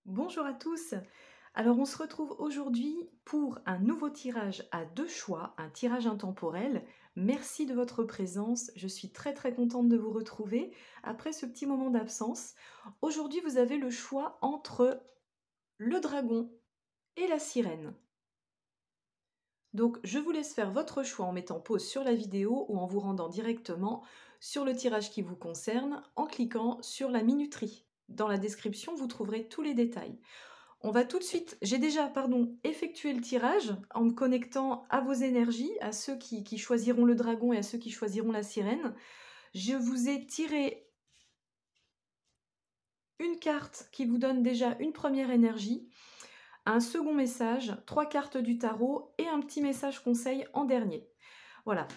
Bonjour à tous. Alors on se retrouve aujourd'hui pour un nouveau tirage à deux choix, un tirage intemporel. Merci de votre présence, je suis très contente de vous retrouver après ce petit moment d'absence. Aujourd'hui vous avez le choix entre le dragon et la sirène. Donc je vous laisse faire votre choix en mettant pause sur la vidéo ou en vous rendant directement sur le tirage qui vous concerne en cliquant sur la minuterie. Dans la description, vous trouverez tous les détails. On va tout de suite, j'ai déjà, effectué le tirage en me connectant à vos énergies, à ceux qui choisiront le dragon et à ceux qui choisiront la sirène. Je vous ai tiré une carte qui vous donne déjà une première énergie, un second message, 3 cartes du tarot et un petit message conseil en dernier. Voilà.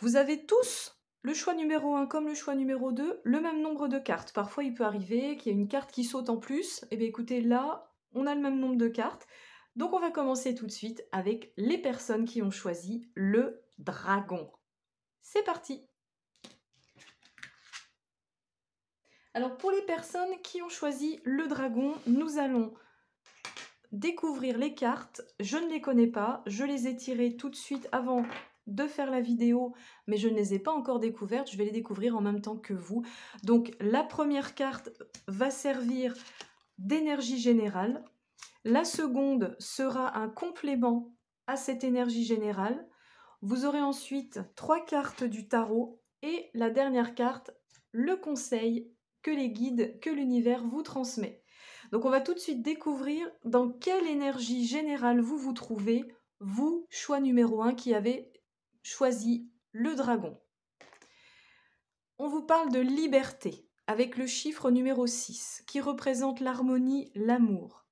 Vous avez tous le choix numéro 1 comme le choix numéro 2, le même nombre de cartes. Parfois, il peut arriver qu'il y ait une carte qui saute en plus. Eh bien, écoutez, là, on a le même nombre de cartes. Donc, on va commencer tout de suite avec les personnes qui ont choisi le dragon. C'est parti! Alors, pour les personnes qui ont choisi le dragon, nous allons découvrir les cartes. Je ne les connais pas, je les ai tirées tout de suite avant de faire la vidéo, mais je ne les ai pas encore découvertes, je vais les découvrir en même temps que vous. Donc la première carte va servir d'énergie générale, la seconde sera un complément à cette énergie générale. Vous aurez ensuite 3 cartes du tarot et la dernière carte, le conseil que les guides, que l'univers vous transmet. Donc on va tout de suite découvrir dans quelle énergie générale vous vous trouvez, vous, choix numéro 1, qui avez choisi le dragon. On vous parle de liberté, avec le chiffre numéro 6, qui représente l'harmonie, l'amour.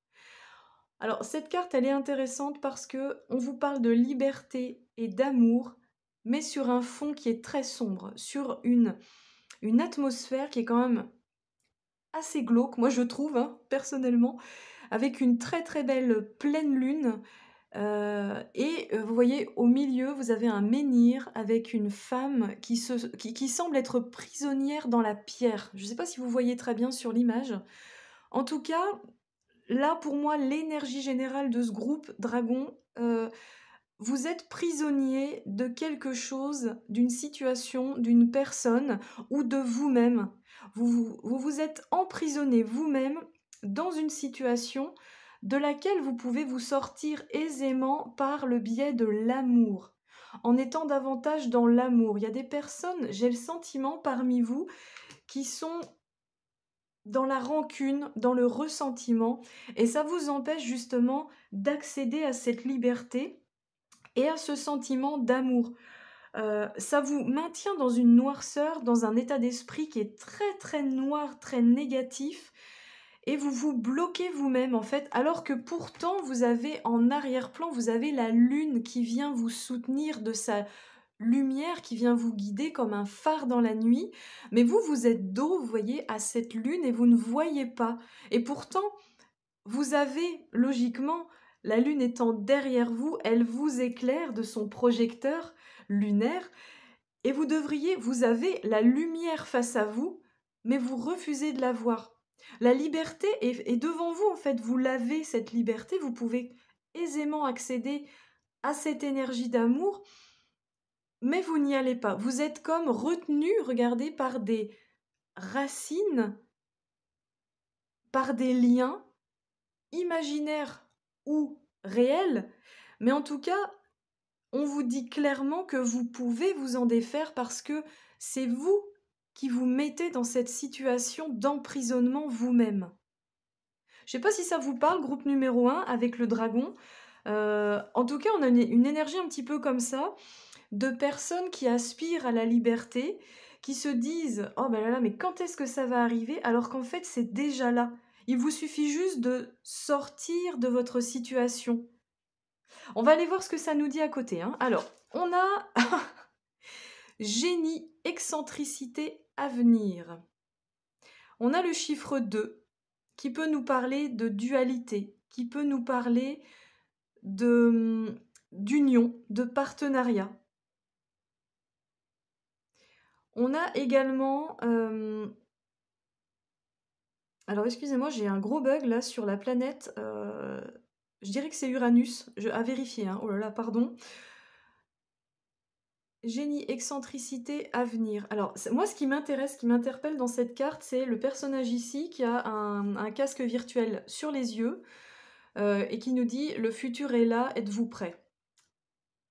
Alors cette carte, elle est intéressante parce que on vous parle de liberté et d'amour, mais sur un fond qui est très sombre, sur une atmosphère qui est quand même assez glauque, moi je trouve, hein, personnellement, avec une très belle pleine lune. Vous voyez, au milieu, vous avez un menhir avec une femme qui semble être prisonnière dans la pierre. Je ne sais pas si vous voyez très bien sur l'image. En tout cas, là, pour moi, l'énergie générale de ce groupe Dragon, vous êtes prisonnier de quelque chose, d'une situation, d'une personne ou de vous-même. Vous êtes emprisonné vous-même dans une situation de laquelle vous pouvez vous sortir aisément par le biais de l'amour, en étant davantage dans l'amour. Il y a des personnes, j'ai le sentiment parmi vous, qui sont dans la rancune, dans le ressentiment, et ça vous empêche justement d'accéder à cette liberté et à ce sentiment d'amour. Ça vous maintient dans une noirceur, dans un état d'esprit qui est très noir, très négatif, et vous vous bloquez vous-même en fait, alors que pourtant vous avez en arrière-plan, vous avez la lune qui vient vous soutenir de sa lumière, qui vient vous guider comme un phare dans la nuit, mais vous êtes dos, vous voyez, à cette lune et vous ne voyez pas. Et pourtant, vous avez, logiquement, la lune étant derrière vous, elle vous éclaire de son projecteur lunaire, et vous avez la lumière face à vous, mais vous refusez de la voir. La liberté est devant vous, en fait, vous l'avez, cette liberté, vous pouvez aisément accéder à cette énergie d'amour, mais vous n'y allez pas. Vous êtes comme retenu, regardez, par des racines, par des liens imaginaires ou réels, mais en tout cas, on vous dit clairement que vous pouvez vous en défaire parce que c'est vous qui vous mettez dans cette situation d'emprisonnement vous-même. Je ne sais pas si ça vous parle, groupe numéro 1, avec le dragon. En tout cas, on a une énergie un petit peu comme ça, de personnes qui aspirent à la liberté, qui se disent « Oh ben là, mais quand est-ce que ça va arriver ?» alors qu'en fait, c'est déjà là. Il vous suffit juste de sortir de votre situation. On va aller voir ce que ça nous dit à côté, hein. Alors, on a génie, excentricité, avenir. On a le chiffre 2 qui peut nous parler de dualité, qui peut nous parler d'union, de partenariat. On a également Alors excusez-moi, j'ai un gros bug là sur la planète. Je dirais que c'est Uranus. À vérifier, hein. Oh là là, pardon. Génie, excentricité, avenir. Alors, moi, ce qui m'intéresse, ce qui m'interpelle dans cette carte, c'est le personnage ici qui a un casque virtuel sur les yeux et qui nous dit « Le futur est là, êtes-vous prêt ?»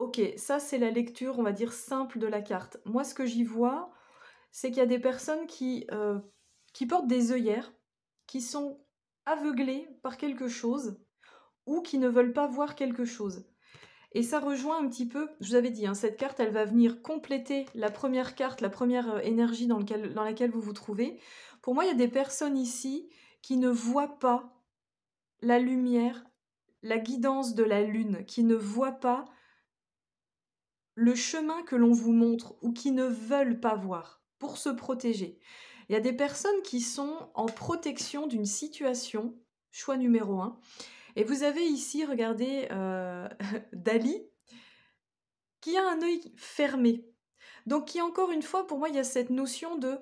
Ok, ça, c'est la lecture, on va dire, simple de la carte. Moi, ce que j'y vois, c'est qu'il y a des personnes qui portent des œillères, qui sont aveuglées par quelque chose ou qui ne veulent pas voir quelque chose. Et ça rejoint un petit peu, je vous avais dit, hein, cette carte, elle va venir compléter la première carte, la première énergie dans laquelle vous vous trouvez. Pour moi, il y a des personnes ici qui ne voient pas la lumière, la guidance de la lune, qui ne voient pas le chemin que l'on vous montre ou qui ne veulent pas voir pour se protéger. Il y a des personnes qui sont en protection d'une situation, choix numéro 1. Et vous avez ici, regardez, Dali, qui a un œil fermé. Donc qui, encore une fois, pour moi, il y a cette notion de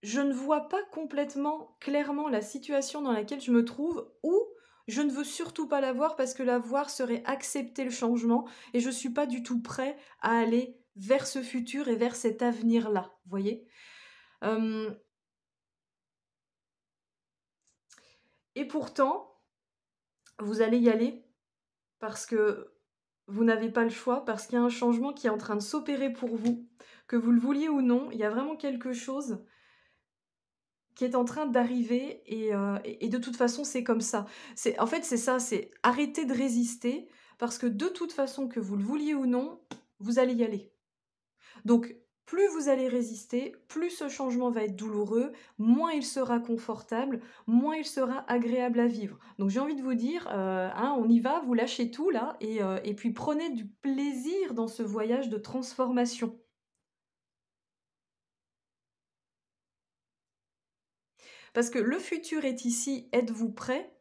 je ne vois pas complètement clairement la situation dans laquelle je me trouve ou je ne veux surtout pas la voir parce que la voir serait accepter le changement et je ne suis pas du tout prêt à aller vers ce futur et vers cet avenir-là, vous voyez. Et pourtant, vous allez y aller parce que vous n'avez pas le choix, parce qu'il y a un changement qui est en train de s'opérer pour vous, que vous le vouliez ou non, il y a vraiment quelque chose qui est en train d'arriver et de toute façon, c'est comme ça. En fait, c'est ça, c'est arrêter de résister parce que de toute façon, que vous le vouliez ou non, vous allez y aller. Donc, plus vous allez résister, plus ce changement va être douloureux, moins il sera confortable, moins il sera agréable à vivre. Donc j'ai envie de vous dire, hein, on y va, vous lâchez tout là, et puis prenez du plaisir dans ce voyage de transformation. Parce que le futur est ici, êtes-vous prêts?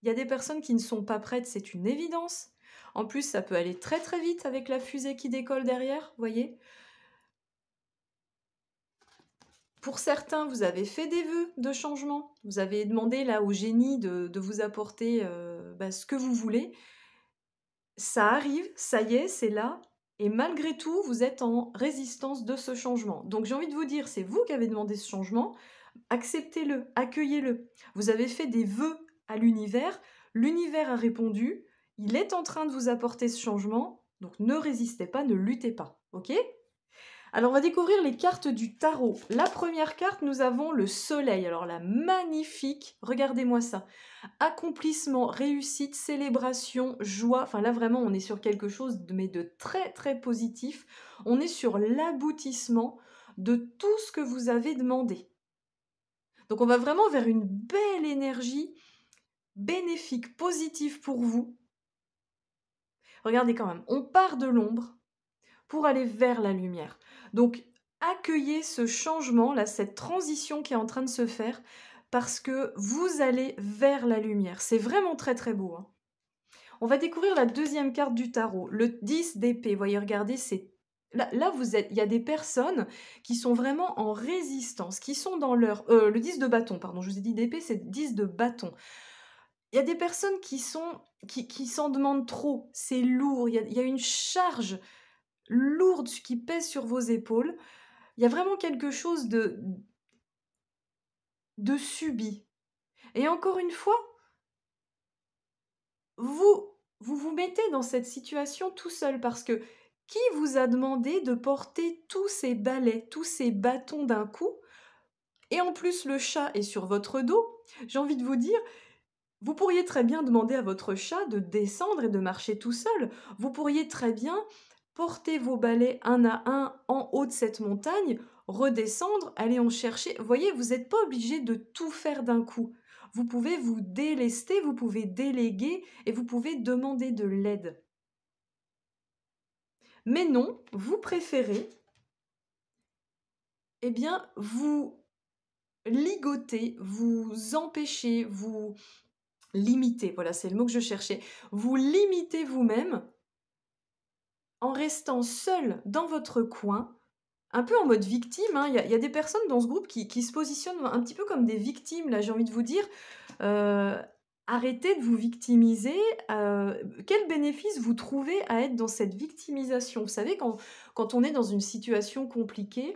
Il y a des personnes qui ne sont pas prêtes, c'est une évidence. En plus, ça peut aller très très vite avec la fusée qui décolle derrière, voyez. Pour certains, vous avez fait des vœux de changement. Vous avez demandé là au génie de vous apporter ce que vous voulez. Ça arrive, ça y est, c'est là. Et malgré tout, vous êtes en résistance de ce changement. Donc j'ai envie de vous dire, c'est vous qui avez demandé ce changement. Acceptez-le, accueillez-le. Vous avez fait des vœux à l'univers. L'univers a répondu. Il est en train de vous apporter ce changement. Donc ne résistez pas, ne luttez pas. Ok ? Alors, on va découvrir les cartes du tarot. La première carte, nous avons le soleil. Alors, la magnifique, regardez-moi ça. Accomplissement, réussite, célébration, joie. Enfin, là, vraiment, on est sur quelque chose mais de très, très positif. On est sur l'aboutissement de tout ce que vous avez demandé. Donc, on va vraiment vers une belle énergie bénéfique, positive pour vous. Regardez quand même, on part de l'ombre pour aller vers la lumière. Donc, accueillez ce changement, là, cette transition qui est en train de se faire, parce que vous allez vers la lumière. C'est vraiment très très beau. Hein. On va découvrir la deuxième carte du tarot, le 10 d'épée. Voyez, regardez, c'est... Là, il y a des personnes qui sont vraiment en résistance, qui sont dans leur... le 10 de bâton, pardon, je vous ai dit d'épée, c'est 10 de bâton. Il y a des personnes qui s'en demandent trop, c'est lourd, il y a une charge lourde qui pèse sur vos épaules. Il y a vraiment quelque chose de subi. Et encore une fois, vous mettez dans cette situation tout seul parce que qui vous a demandé de porter tous ces balais, tous ces bâtons d'un coup? Et en plus, le chat est sur votre dos. J'ai envie de vous dire, vous pourriez très bien demander à votre chat de descendre et de marcher tout seul. Vous pourriez très bien porter vos balais un à un en haut de cette montagne, redescendre, aller en chercher. Vous voyez, vous n'êtes pas obligé de tout faire d'un coup. Vous pouvez vous délester, vous pouvez déléguer et vous pouvez demander de l'aide. Mais non, vous préférez, eh bien, vous ligoter, vous empêcher, vous limiter. Voilà, c'est le mot que je cherchais. Vous limitez vous-même en restant seul dans votre coin un peu en mode victime, hein. Il y a des personnes dans ce groupe qui se positionnent un petit peu comme des victimes, là, j'ai envie de vous dire. Heu, Arrêtez de vous victimiser. Quel bénéfice vous trouvez à être dans cette victimisation? Vous savez, quand on est dans une situation compliquée,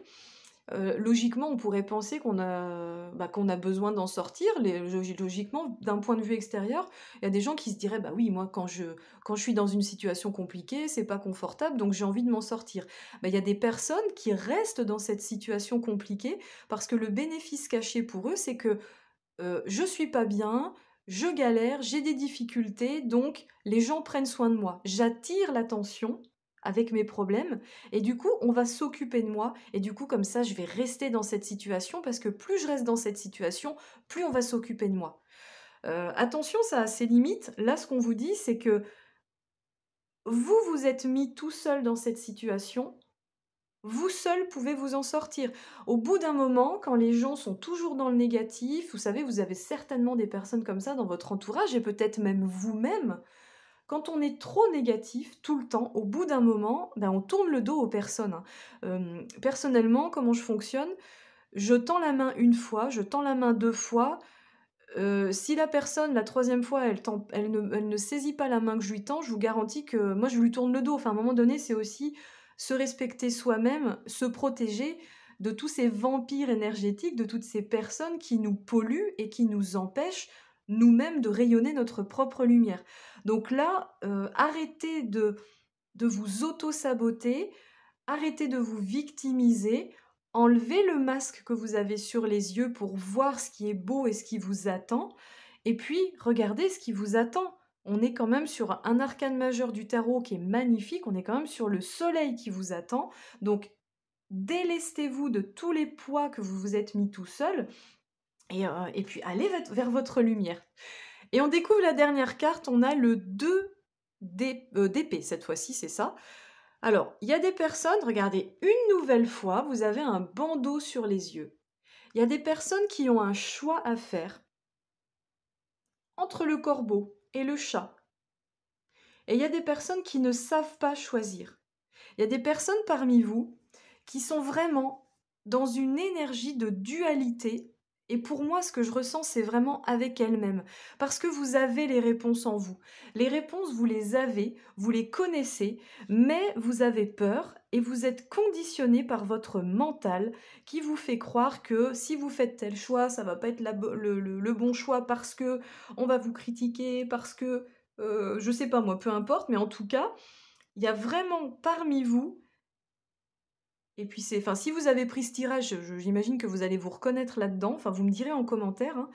logiquement, on pourrait penser qu'on a besoin d'en sortir. Logiquement, d'un point de vue extérieur, il y a des gens qui se diraient: «Bah oui, moi, quand je suis dans une situation compliquée, c'est pas confortable, donc j'ai envie de m'en sortir». Bah, il y a des personnes qui restent dans cette situation compliquée parce que le bénéfice caché pour eux, c'est que, je suis pas bien, je galère, j'ai des difficultés, donc les gens prennent soin de moi. J'attire l'attention avec mes problèmes et du coup, on va s'occuper de moi et du coup, comme ça, je vais rester dans cette situation parce que plus je reste dans cette situation, plus on va s'occuper de moi. Attention, ça a ses limites. Là, ce qu'on vous dit, c'est que vous vous êtes mis tout seul dans cette situation, vous seul pouvez vous en sortir. Au bout d'un moment, quand les gens sont toujours dans le négatif, vous savez, vous avez certainement des personnes comme ça dans votre entourage et peut-être même vous-même. Quand on est trop négatif tout le temps, au bout d'un moment, ben, on tourne le dos aux personnes, hein. Personnellement, comment je fonctionne? Je tends la main une fois, je tends la main 2 fois. Si la personne, la troisième fois, elle ne saisit pas la main que je lui tends, je vous garantis que moi, je lui tourne le dos. Enfin, à un moment donné, c'est aussi se respecter soi-même, se protéger de tous ces vampires énergétiques, de toutes ces personnes qui nous polluent et qui nous empêchent nous-mêmes de rayonner notre propre lumière. Donc là, arrêtez de vous auto-saboter, arrêtez de vous victimiser, enlevez le masque que vous avez sur les yeux pour voir ce qui est beau et ce qui vous attend, et puis regardez ce qui vous attend. On est quand même sur un arcane majeur du tarot qui est magnifique, on est quand même sur le soleil qui vous attend, donc délestez-vous de tous les poids que vous vous êtes mis tout seul, et puis allez vers votre lumière. Et on découvre la dernière carte, on a le 2 d'épée, cette fois-ci, c'est ça. Alors, il y a des personnes, regardez, une nouvelle fois, vous avez un bandeau sur les yeux. Il y a des personnes qui ont un choix à faire entre le corbeau et le chat. Et il y a des personnes qui ne savent pas choisir. Il y a des personnes parmi vous qui sont vraiment dans une énergie de dualité. Et pour moi, ce que je ressens, c'est vraiment avec elles-mêmes. Parce que vous avez les réponses en vous. Les réponses, vous les avez, vous les connaissez, mais vous avez peur et vous êtes conditionné par votre mental qui vous fait croire que si vous faites tel choix, ça va pas être le bon choix parce que on va vous critiquer, parce que, je sais pas moi, peu importe, mais en tout cas, il y a vraiment parmi vous et puis enfin, si vous avez pris ce tirage, j'imagine que vous allez vous reconnaître là-dedans, enfin vous me direz en commentaire, hein,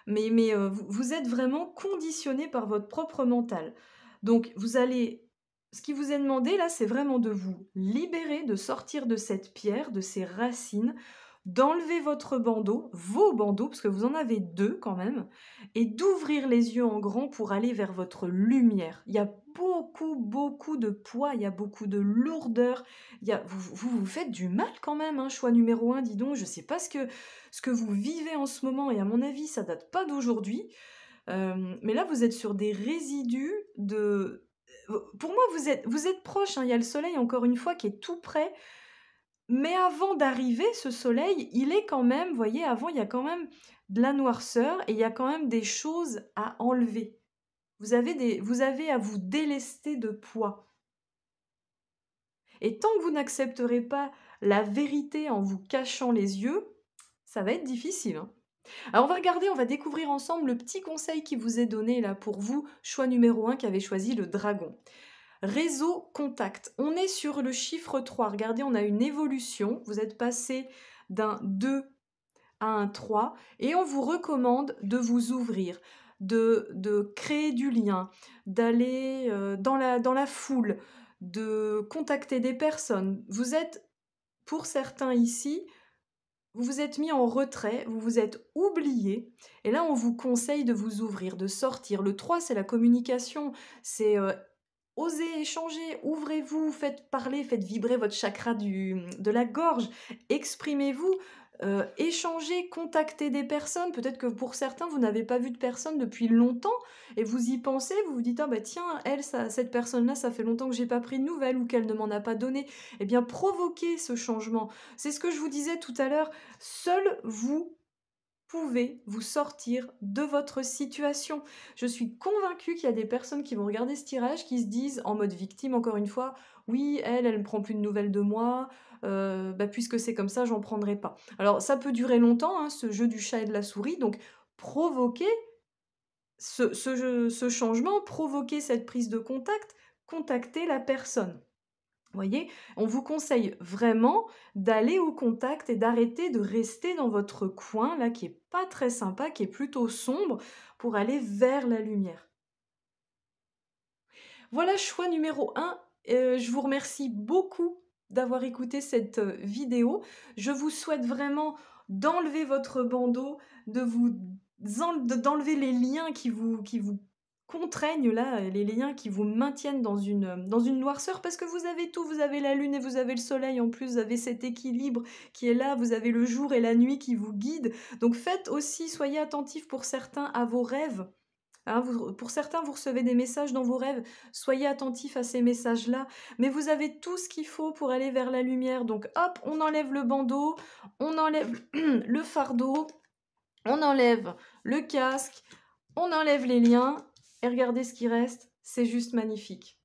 mais vous êtes vraiment conditionné par votre propre mental. Donc ce qui vous est demandé là, c'est vraiment de vous libérer, de sortir de cette pierre, de ces racines, d'enlever votre bandeau, vos bandeaux, parce que vous en avez 2 quand même, et d'ouvrir les yeux en grand pour aller vers votre lumière. Il y a beaucoup, beaucoup de poids, il y a beaucoup de lourdeur, vous faites du mal quand même, hein, choix numéro 1, dis donc. Je sais pas ce que vous vivez en ce moment, et à mon avis, ça date pas d'aujourd'hui. Mais là, vous êtes sur des résidus de... Pour moi, vous êtes proche, hein, il y a le soleil, encore une fois, qui est tout près. Mais avant d'arriver, ce soleil, il est quand même, vous voyez, avant, il y a quand même de la noirceur et il y a quand même des choses à enlever. Vous avez à vous délester de poids. Et tant que vous n'accepterez pas la vérité en vous cachant les yeux, ça va être difficile, hein. Alors on va regarder, on va découvrir ensemble le petit conseil qui vous est donné là pour vous, choix numéro 1 qui avait choisi le dragon. Réseau contact. On est sur le chiffre 3. Regardez, on a une évolution. Vous êtes passé d'un 2 à un 3 et on vous recommande de vous ouvrir, de créer du lien, d'aller dans la foule, de contacter des personnes. Vous êtes, pour certains ici, vous vous êtes mis en retrait, vous vous êtes oublié, et là on vous conseille de vous ouvrir, de sortir. Le 3, c'est la communication, c'est osez échanger, ouvrez-vous, faites parler, faites vibrer votre chakra de la gorge, exprimez-vous. échanger, contacter des personnes. Peut-être que pour certains, vous n'avez pas vu de personne depuis longtemps et vous y pensez, vous vous dites: «Ah bah tiens, elle, cette personne-là, ça fait longtemps que j'ai pas pris de nouvelles ou qu'elle ne m'en a pas donné». Eh bien, provoquez ce changement. C'est ce que je vous disais tout à l'heure, seul vous pouvez vous sortir de votre situation. Je suis convaincue qu'il y a des personnes qui vont regarder ce tirage, qui se disent, en mode victime encore une fois: «Oui, elle ne prend plus de nouvelles de moi, bah, puisque c'est comme ça, j'en prendrai pas». Alors ça peut durer longtemps, hein, ce jeu du chat et de la souris, donc provoquez ce changement, provoquez cette prise de contact, contactez la personne. Voyez? On vous conseille vraiment d'aller au contact et d'arrêter de rester dans votre coin là qui est pas très sympa, qui est plutôt sombre, pour aller vers la lumière. Voilà, choix numéro 1. Je vous remercie beaucoup d'avoir écouté cette, vidéo. Je vous souhaite vraiment d'enlever votre bandeau, d'enlever les liens qui vous contraignent là, les liens qui vous maintiennent dans une noirceur parce que vous avez tout, vous avez la lune et vous avez le soleil en plus, vous avez cet équilibre qui est là, vous avez le jour et la nuit qui vous guident. Donc faites aussi, soyez attentifs pour certains à vos rêves. Hein, pour certains, vous recevez des messages dans vos rêves, soyez attentifs à ces messages-là, mais vous avez tout ce qu'il faut pour aller vers la lumière. Donc hop, on enlève le bandeau, on enlève le fardeau, on enlève le casque, on enlève les liens, et regardez ce qui reste, c'est juste magnifique.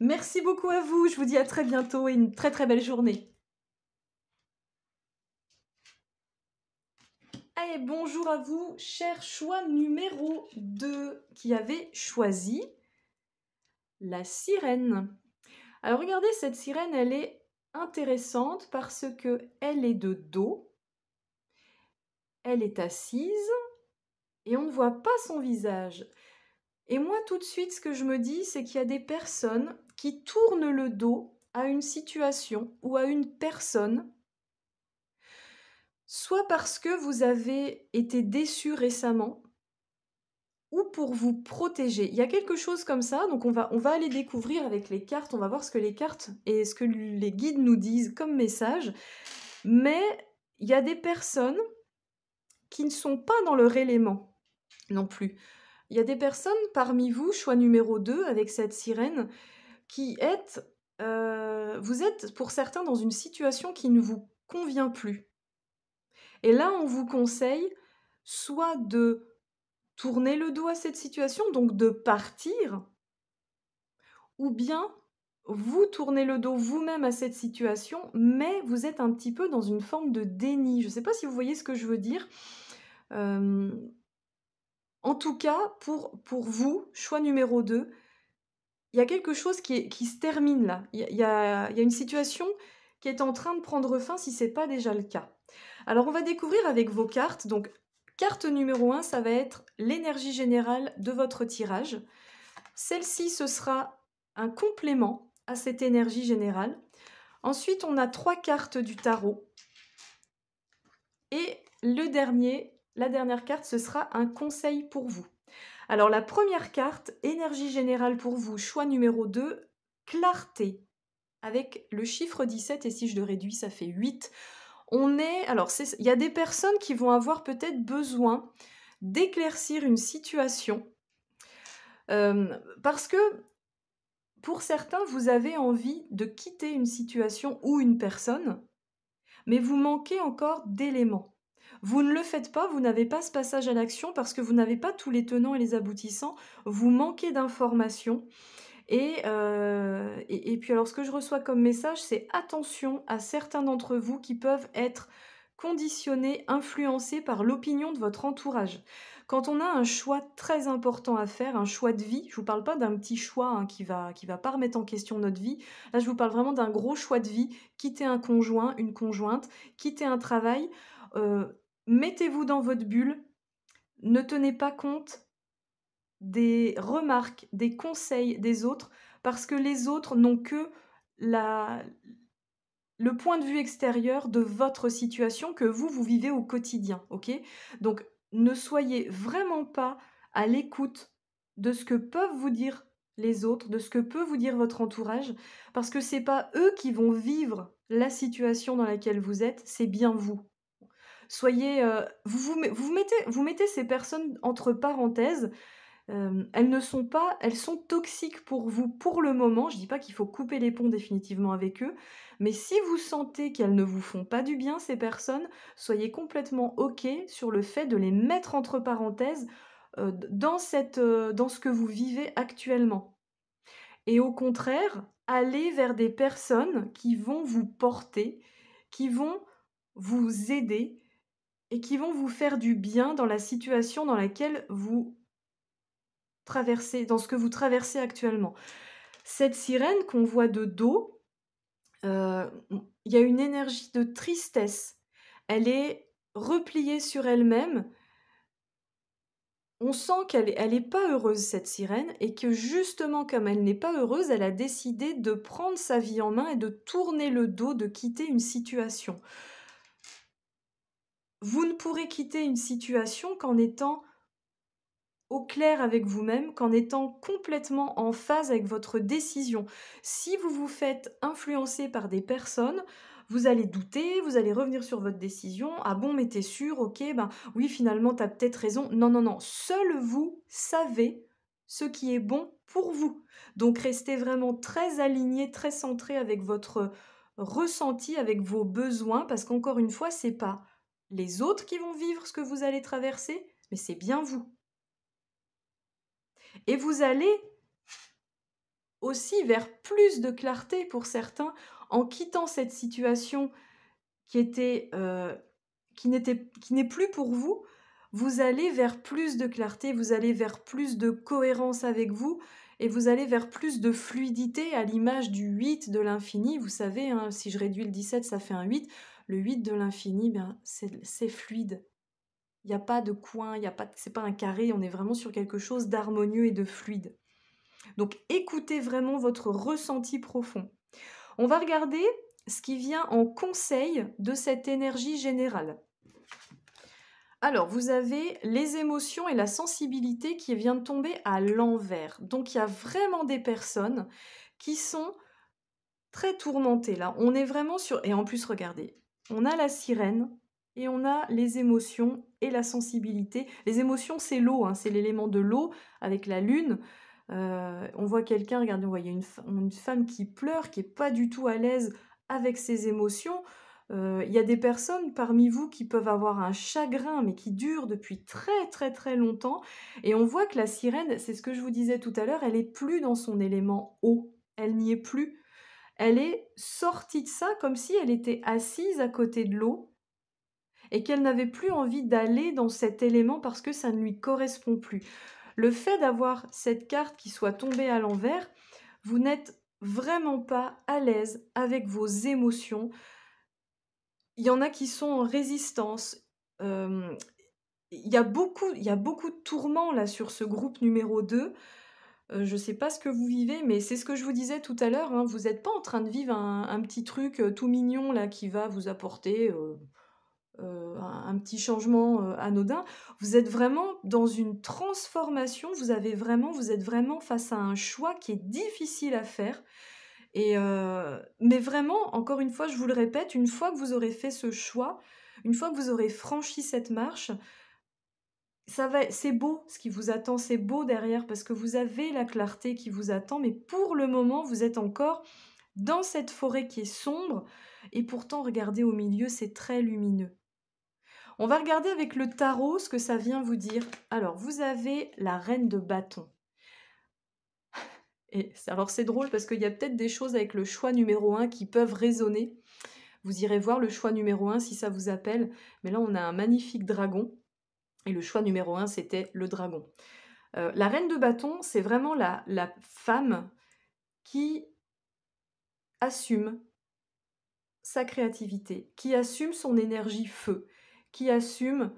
Merci beaucoup à vous, je vous dis à très bientôt et une très très belle journée. Allez, bonjour à vous, cher choix numéro 2, qui avait choisi la sirène. Alors regardez, cette sirène, elle est intéressante parce que elle est de dos, elle est assise et on ne voit pas son visage. Et moi, tout de suite, ce que je me dis, c'est qu'il y a des personnes qui tournent le dos à une situation ou à une personne, soit parce que vous avez été déçu récemment, ou pour vous protéger. Il y a quelque chose comme ça, donc on va aller découvrir avec les cartes, on va voir ce que les cartes et ce que les guides nous disent comme message. Mais il y a des personnes qui ne sont pas dans leur élément non plus. Il y a des personnes parmi vous, choix numéro 2, avec cette sirène, qui êtes, vous êtes pour certains dans une situation qui ne vous convient plus. Et là, on vous conseille soit de tourner le dos à cette situation, donc de partir, ou bien vous tournez le dos vous-même à cette situation, mais vous êtes un petit peu dans une forme de déni. Je ne sais pas si vous voyez ce que je veux dire. En tout cas, pour vous, choix numéro 2, il y a quelque chose qui se termine là. Il y a une situation qui est en train de prendre fin si ce n'est pas déjà le cas. Alors on va découvrir avec vos cartes. Donc carte numéro 1, ça va être l'énergie générale de votre tirage. Celle-ci, ce sera un complément à cette énergie générale. Ensuite, on a 3 cartes du tarot. Et la dernière carte, ce sera un conseil pour vous. Alors la première carte, énergie générale pour vous, choix numéro 2, clarté, avec le chiffre 17, et si je le réduis, ça fait 8. Alors, il y a des personnes qui vont avoir peut-être besoin d'éclaircir une situation, parce que pour certains, vous avez envie de quitter une situation ou une personne, mais vous manquez encore d'éléments. Vous ne le faites pas, vous n'avez pas ce passage à l'action parce que vous n'avez pas tous les tenants et les aboutissants, vous manquez d'informations. Et puis alors ce que je reçois comme message, c'est attention à certains d'entre vous qui peuvent être conditionnés, influencés par l'opinion de votre entourage. Quand on a un choix très important à faire, un choix de vie, je ne vous parle pas d'un petit choix hein, qui va pas remettre en question notre vie, là je vous parle vraiment d'un gros choix de vie, quitter un conjoint, une conjointe, quitter un travail, mettez-vous dans votre bulle, ne tenez pas compte des remarques, des conseils des autres, parce que les autres n'ont que le point de vue extérieur de votre situation que vous vivez au quotidien, ok? Donc, ne soyez vraiment pas à l'écoute de ce que peuvent vous dire les autres, de ce que peut vous dire votre entourage, parce que c'est pas eux qui vont vivre la situation dans laquelle vous êtes, c'est bien vous. Soyez, vous mettez ces personnes entre parenthèses. Elles sont toxiques pour vous pour le moment. Je dis pas qu'il faut couper les ponts définitivement avec eux, mais si vous sentez qu'elles ne vous font pas du bien, ces personnes, soyez complètement OK sur le fait de les mettre entre parenthèses, dans ce que vous vivez actuellement. Et au contraire, allez vers des personnes qui vont vous porter, qui vont vous aider et qui vont vous faire du bien dans la situation dans laquelle vous traversez, dans ce que vous traversez actuellement. Cette sirène qu'on voit de dos, il y a une énergie de tristesse. Elle est repliée sur elle-même. On sent elle est pas heureuse, cette sirène, et que justement, comme elle n'est pas heureuse, elle a décidé de prendre sa vie en main et de tourner le dos, de quitter une situation. Vous ne pourrez quitter une situation qu'en étant au clair avec vous-même, qu'en étant complètement en phase avec votre décision. Si vous vous faites influencer par des personnes, vous allez douter, vous allez revenir sur votre décision. Ah bon, mais t'es sûr? Ok, ben oui, finalement, t'as peut-être raison. Non, non, non. Seul vous savez ce qui est bon pour vous. Donc, restez vraiment très aligné, très centré avec votre ressenti, avec vos besoins, parce qu'encore une fois, c'est pas les autres qui vont vivre ce que vous allez traverser, mais c'est bien vous. Et vous allez aussi vers plus de clarté pour certains en quittant cette situation qui était, qui n'est plus pour vous. Vous allez vers plus de clarté, vous allez vers plus de cohérence avec vous et vous allez vers plus de fluidité à l'image du 8 de l'infini. Vous savez, hein, si je réduis le 17, ça fait un 8. Le 8 de l'infini, ben, c'est fluide. Il n'y a pas de coin, c'est pas un carré, on est vraiment sur quelque chose d'harmonieux et de fluide. Donc écoutez vraiment votre ressenti profond. On va regarder ce qui vient en conseil de cette énergie générale. Alors, vous avez les émotions et la sensibilité qui vient de tomber à l'envers. Donc, il y a vraiment des personnes qui sont très tourmentées là. On est vraiment sur... Et en plus, regardez, on a la sirène et on a les émotions et la sensibilité. Les émotions, c'est l'eau, hein, c'est l'élément de l'eau avec la lune. On voit quelqu'un, regardez, on voit, il y a une femme qui pleure, qui est pas du tout à l'aise avec ses émotions. Il y a des personnes parmi vous qui peuvent avoir un chagrin, mais qui dure depuis très très très longtemps. Et on voit que la sirène, c'est ce que je vous disais tout à l'heure, elle est plus dans son élément eau. Elle n'y est plus. Elle est sortie de ça comme si elle était assise à côté de l'eau et qu'elle n'avait plus envie d'aller dans cet élément parce que ça ne lui correspond plus. Le fait d'avoir cette carte qui soit tombée à l'envers, vous n'êtes vraiment pas à l'aise avec vos émotions. Il y en a qui sont en résistance. Il y a beaucoup de tourments là sur ce groupe numéro 2. Je ne sais pas ce que vous vivez, mais c'est ce que je vous disais tout à l'heure, hein, vous n'êtes pas en train de vivre un petit truc tout mignon là qui va vous apporter un petit changement anodin. Vous êtes vraiment dans une transformation, vous êtes vraiment face à un choix qui est difficile à faire. Mais vraiment, encore une fois, je vous le répète, une fois que vous aurez fait ce choix, une fois que vous aurez franchi cette marche, c'est beau ce qui vous attend, c'est beau derrière parce que vous avez la clarté qui vous attend, mais pour le moment, vous êtes encore dans cette forêt qui est sombre et pourtant, regardez au milieu, c'est très lumineux. On va regarder avec le tarot ce que ça vient vous dire. Alors, vous avez la reine de bâton. Alors, c'est drôle parce qu'il y a peut-être des choses avec le choix numéro 1 qui peuvent résonner. Vous irez voir le choix numéro 1 si ça vous appelle. Mais là, on a un magnifique dragon. Et le choix numéro 1, c'était le dragon. La reine de bâton, c'est vraiment la femme qui assume sa créativité, qui assume son énergie feu, qui assume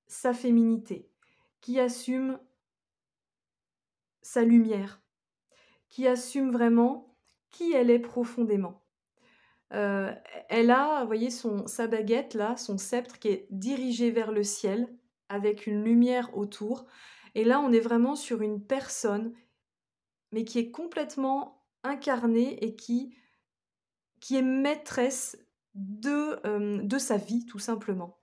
sa féminité, qui assume sa lumière, qui assume vraiment qui elle est profondément. Elle a, vous voyez, sa baguette là, son sceptre qui est dirigé vers le ciel, avec une lumière autour. Et là, on est vraiment sur une personne, mais qui est complètement incarnée et qui est maîtresse de sa vie, tout simplement.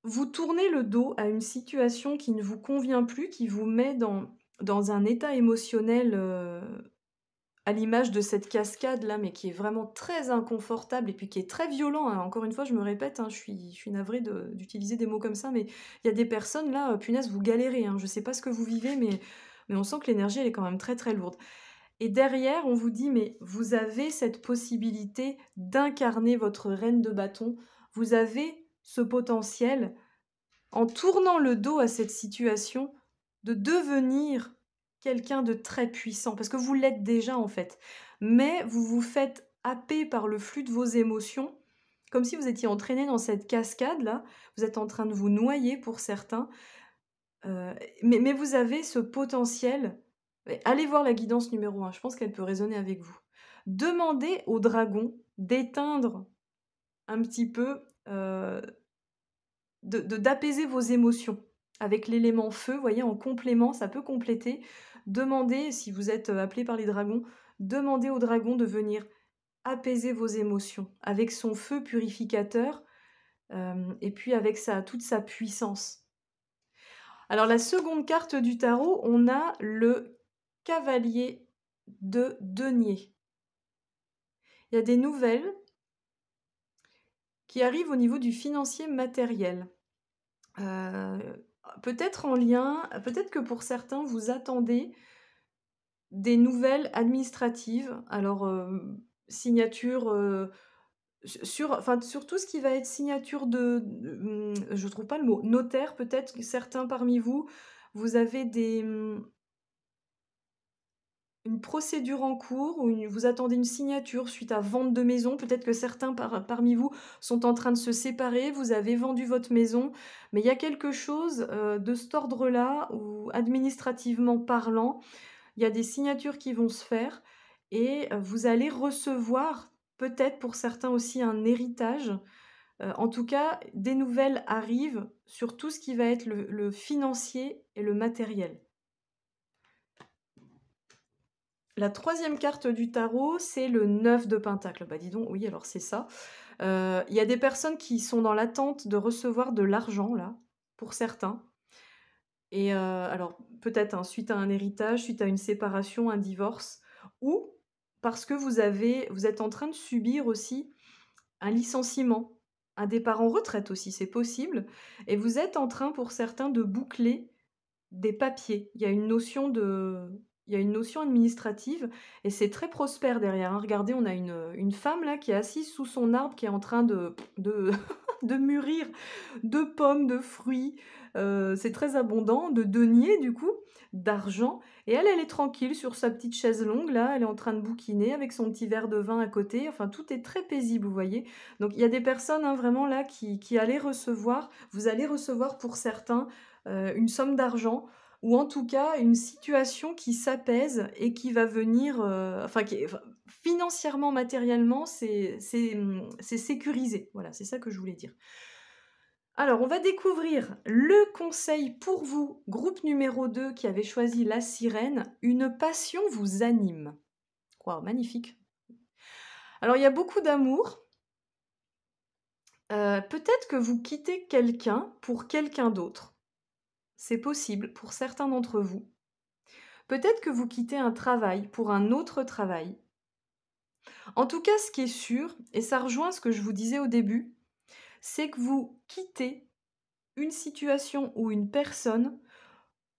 Vous tournez le dos à une situation qui ne vous convient plus, qui vous met dans un état émotionnel, à l'image de cette cascade-là, mais qui est vraiment très inconfortable et puis qui est très violent, hein. Encore une fois, je me répète, hein, je suis navrée d'utiliser des mots comme ça, mais il y a des personnes là, punaise, vous galérez, hein. Je sais pas ce que vous vivez, mais on sent que l'énergie, elle est quand même très, très lourde. Et derrière, on vous dit: «Mais vous avez cette possibilité d'incarner votre reine de bâton. Vous avez ce potentiel, en tournant le dos à cette situation, de devenir quelqu'un de très puissant». Parce que vous l'êtes déjà, en fait. Mais vous vous faites happer par le flux de vos émotions, comme si vous étiez entraîné dans cette cascade-là. Vous êtes en train de vous noyer pour certains, mais vous avez ce potentiel. Et allez voir la guidance numéro 1, je pense qu'elle peut résonner avec vous. Demandez au dragon d'éteindre un petit peu, d'apaiser vos émotions avec l'élément feu, vous voyez, en complément, ça peut compléter. Demandez, si vous êtes, appelé par les dragons, demandez au dragon de venir apaiser vos émotions avec son feu purificateur, et puis avec toute sa puissance. Alors la seconde carte du tarot, on a le cavalier de denier. Il y a des nouvelles qui arrivent au niveau du financier matériel. Peut-être en lien, peut-être que pour certains, vous attendez des nouvelles administratives. Alors, signature, sur tout ce qui va être signature je trouve pas le mot, notaire peut-être, que certains parmi vous, vous avez une procédure en cours ou vous attendez une signature suite à vente de maison. Peut-être que certains parmi vous sont en train de se séparer, vous avez vendu votre maison, mais il y a quelque chose de cet ordre-là, ou administrativement parlant, il y a des signatures qui vont se faire et vous allez recevoir, peut-être pour certains aussi, un héritage. En tout cas, des nouvelles arrivent sur tout ce qui va être le financier et le matériel. La troisième carte du tarot, c'est le 9 de Pentacle. Bah dis donc, oui, alors c'est ça. Il y a des personnes qui sont dans l'attente de recevoir de l'argent, là, pour certains. Et alors, peut-être suite à un héritage, suite à une séparation, un divorce, ou parce que vous êtes en train de subir aussi un licenciement, un départ en retraite aussi, c'est possible. Et vous êtes en train, pour certains, de boucler des papiers. Il y a une notion administrative et c'est très prospère derrière, hein. Regardez, on a une femme là qui est assise sous son arbre, qui est en train de de mûrir de pommes, de fruits, c'est très abondant, de deniers du coup, d'argent, et elle est tranquille sur sa petite chaise longue là, elle est en train de bouquiner avec son petit verre de vin à côté, enfin tout est très paisible, vous voyez? Donc il y a des personnes, hein, vraiment là qui vous allez recevoir pour certains, une somme d'argent, ou en tout cas une situation qui s'apaise et qui va venir, financièrement, matériellement, c'est sécurisé. Voilà, c'est ça que je voulais dire. Alors, on va découvrir le conseil pour vous, groupe numéro 2 qui avait choisi la sirène. Une passion vous anime. Waouh, magnifique. Alors, il y a beaucoup d'amour. Peut-être que vous quittez quelqu'un pour quelqu'un d'autre. C'est possible pour certains d'entre vous. Peut-être que vous quittez un travail pour un autre travail. En tout cas, ce qui est sûr, et ça rejoint ce que je vous disais au début, c'est que vous quittez une situation ou une personne,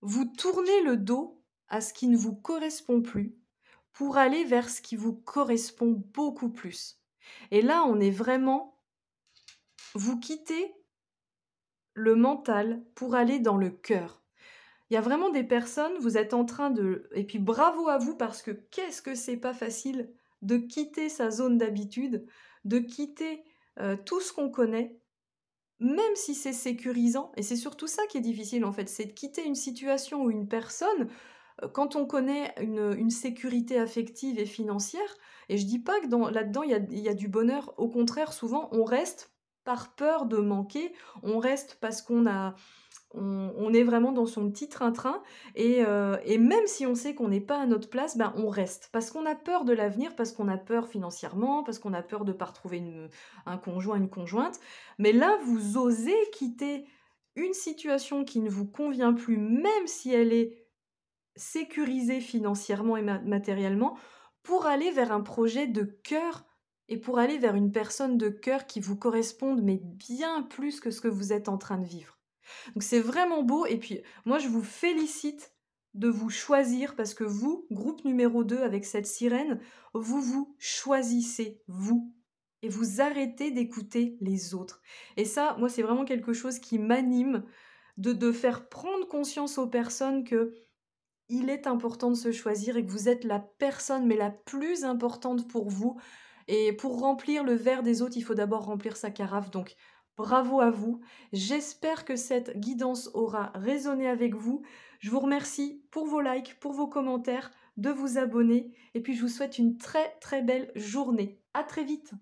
vous tournez le dos à ce qui ne vous correspond plus pour aller vers ce qui vous correspond beaucoup plus. Et là, on est vraiment, vous quittez le mental pour aller dans le cœur. Il y a vraiment des personnes, vous êtes en train et puis bravo à vous, parce que qu'est-ce que c'est pas facile de quitter sa zone d'habitude, de quitter tout ce qu'on connaît, même si c'est sécurisant. Et c'est surtout ça qui est difficile en fait, c'est de quitter une situation ou une personne quand on connaît une sécurité affective et financière. Et je dis pas que là-dedans il y a du bonheur, au contraire, souvent on reste par peur de manquer, on reste parce on est vraiment dans son petit train-train et même si on sait qu'on n'est pas à notre place, ben, on reste. Parce qu'on a peur de l'avenir, parce qu'on a peur financièrement, parce qu'on a peur de ne pas retrouver un conjoint, une conjointe. Mais là, vous osez quitter une situation qui ne vous convient plus, même si elle est sécurisée financièrement et matériellement, pour aller vers un projet de cœur et pour aller vers une personne de cœur qui vous corresponde, mais bien plus que ce que vous êtes en train de vivre. Donc c'est vraiment beau et puis moi je vous félicite de vous choisir parce que vous, groupe numéro 2 avec cette sirène, vous vous choisissez, vous. Et vous arrêtez d'écouter les autres. Et ça, moi, c'est vraiment quelque chose qui m'anime de faire prendre conscience aux personnes que il est important de se choisir et que vous êtes la personne, mais la plus importante pour vous. Et pour remplir le verre des autres, il faut d'abord remplir sa carafe. Donc, bravo à vous. J'espère que cette guidance aura résonné avec vous. Je vous remercie pour vos likes, pour vos commentaires, de vous abonner. Et puis, je vous souhaite une très, très belle journée. À très vite.